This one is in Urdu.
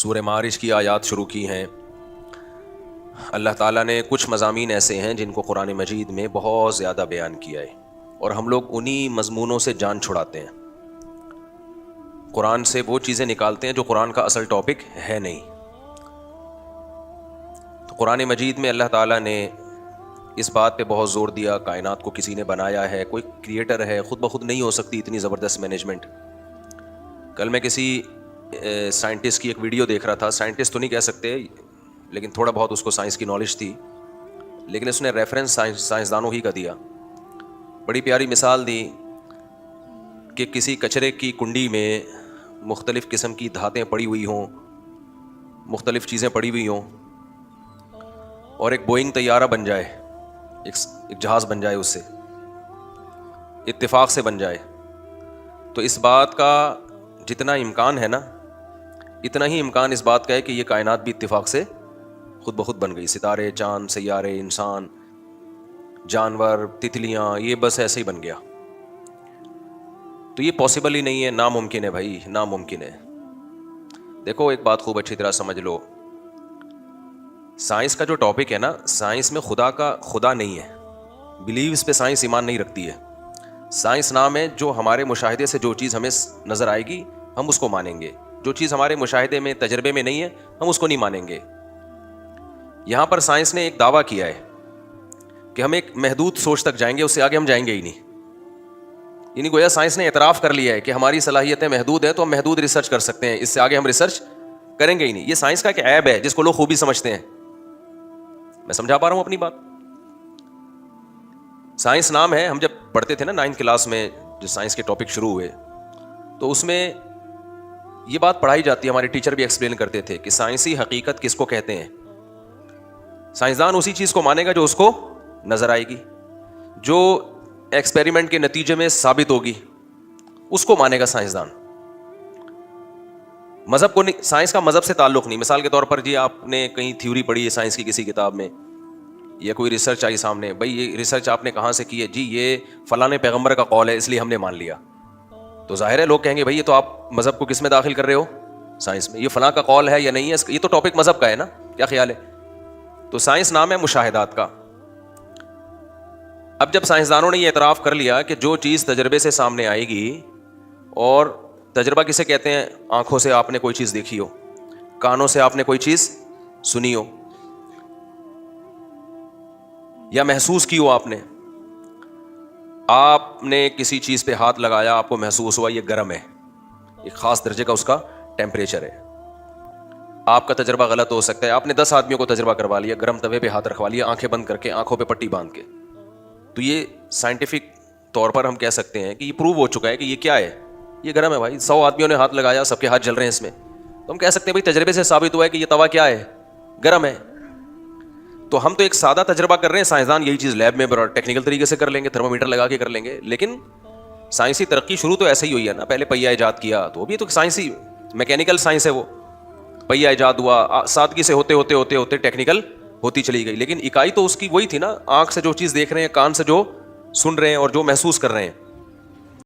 سورہ معارج کی آیات شروع کی ہیں۔ اللہ تعالیٰ نے کچھ مضامین ایسے ہیں جن کو قرآن مجید میں بہت زیادہ بیان کیا ہے، اور ہم لوگ انہی مضمونوں سے جان چھڑاتے ہیں، قرآن سے وہ چیزیں نکالتے ہیں جو قرآن کا اصل ٹاپک ہے نہیں۔ تو قرآن مجید میں اللہ تعالیٰ نے اس بات پہ بہت زور دیا، کائنات کو کسی نے بنایا ہے، کوئی کریٹر ہے، خود بخود نہیں ہو سکتی اتنی زبردست مینجمنٹ۔ کل میں کسی سائنٹسٹ کی ایک ویڈیو دیکھ رہا تھا، سائنٹسٹ تو نہیں کہہ سکتے لیکن تھوڑا بہت اس کو سائنس کی نالج تھی، لیکن اس نے ریفرنس سائنسدانوں ہی کا دیا۔ بڑی پیاری مثال دی کہ کسی کچرے کی کنڈی میں مختلف قسم کی دھاتیں پڑی ہوئی ہوں، مختلف چیزیں پڑی ہوئی ہوں، اور ایک بوئنگ طیارہ بن جائے، ایک جہاز بن جائے، اس سے اتفاق سے بن جائے، تو اس بات کا جتنا امکان ہے نا، اتنا ہی امکان اس بات کا ہے کہ یہ کائنات بھی اتفاق سے خود بخود بن گئی۔ ستارے، چاند، سیارے، انسان، جانور، تتلیاں، یہ بس ایسے ہی بن گیا۔ تو یہ پاسبل ہی نہیں ہے، ناممکن ہے بھائی، ناممکن ہے۔ دیکھو ایک بات خوب اچھی طرح سمجھ لو، سائنس کا جو ٹاپک ہے نا، سائنس میں خدا نہیں ہے، بلیوز پہ سائنس ایمان نہیں رکھتی ہے۔ سائنس نام ہے جو ہمارے مشاہدے سے جو چیز ہمیں نظر آئے گی ہم اس کو مانیں گے، جو چیز ہمارے مشاہدے میں، تجربے میں نہیں ہے ہم اس کو نہیں مانیں گے۔ یہاں پر سائنس نے ایک دعویٰ کیا ہے کہ ہم ایک محدود سوچ تک جائیں گے، اس سے آگے ہم جائیں گے ہی نہیں۔ یعنی گویا سائنس نے اعتراف کر لیا ہے کہ ہماری صلاحیتیں محدود ہیں، تو ہم محدود ریسرچ کر سکتے ہیں، اس سے آگے ہم ریسرچ کریں گے ہی نہیں۔ یہ سائنس کا ایک عیب ہے جس کو لوگ خوبی سمجھتے ہیں۔ میں سمجھا پا رہا ہوں اپنی بات؟ سائنس نام ہے، ہم جب پڑھتے تھے نا 9 کلاس میں، جو سائنس کے ٹاپک شروع ہوئے تو اس میں یہ بات پڑھائی جاتی ہے، ہمارے ٹیچر بھی ایکسپلین کرتے تھے کہ سائنسی حقیقت کس کو کہتے ہیں۔ سائنسدان اسی چیز کو مانے گا جو اس کو نظر آئے گی، جو ایکسپیریمنٹ کے نتیجے میں ثابت ہوگی اس کو مانے گا سائنسدان۔ مذہب کو نہیں، سائنس کا مذہب سے تعلق نہیں۔ مثال کے طور پر جی آپ نے کہیں تھیوری پڑھی ہے سائنس کی کسی کتاب میں، یا کوئی ریسرچ آئی سامنے، بھائی یہ ریسرچ آپ نے کہاں سے کی ہے؟ جی یہ فلاں پیغمبر کا قول ہے اس لیے ہم نے مان لیا۔ تو ظاہر ہے لوگ کہیں گے بھائی یہ تو آپ مذہب کو کس میں داخل کر رہے ہو؟ سائنس میں۔ یہ فلاں کا قول ہے یا نہیں ہے، یہ تو ٹاپک مذہب کا ہے نا، کیا خیال ہے؟ تو سائنس نام ہے مشاہدات کا۔ اب جب سائنسدانوں نے یہ اعتراف کر لیا کہ جو چیز تجربے سے سامنے آئے گی، اور تجربہ کسے کہتے ہیں؟ آنکھوں سے آپ نے کوئی چیز دیکھی ہو، کانوں سے آپ نے کوئی چیز سنی ہو، یا محسوس کی ہو، آپ نے کسی چیز پہ ہاتھ لگایا، آپ کو محسوس ہوا یہ گرم ہے، ایک خاص درجے کا اس کا ٹیمپریچر ہے۔ آپ کا تجربہ غلط ہو سکتا ہے، آپ نے 10 آدمیوں کو تجربہ کروا لیا، گرم توے پہ ہاتھ رکھوا لیا، آنکھیں بند کر کے، آنکھوں پہ پٹی باندھ کے۔ تو یہ سائنٹیفک طور پر ہم کہہ سکتے ہیں کہ یہ پروو ہو چکا ہے کہ یہ کیا ہے، یہ گرم ہے بھائی۔ 100 آدمیوں نے ہاتھ لگایا، سب کے ہاتھ جل رہے ہیں اس میں، تو ہم کہہ سکتے ہیں بھائی تجربے سے ثابت ہوا ہے کہ یہ توا کیا ہے، گرم ہے۔ تو ہم تو ایک سادہ تجربہ کر رہے ہیں، سائنسدان یہی چیز لیب میں بڑا ٹیکنیکل طریقے سے کر لیں گے، تھرمومیٹر لگا کے کر لیں گے۔ لیکن سائنسی ترقی شروع تو ایسے ہی ہوئی ہے نا، پہلے پہیہ ایجاد کیا، تو وہ بھی تو سائنسی میکینیکل سائنس ہے، وہ پہیہ ایجاد ہوا، سادگی سے ہوتے ہوتے ہوتے ہوتے ٹیکنیکل ہوتی چلی گئی، لیکن اکائی تو اس کی وہی تھی نا، آنکھ سے جو چیز دیکھ رہے ہیں، کان سے جو سن رہے ہیں اور جو محسوس کر رہے ہیں۔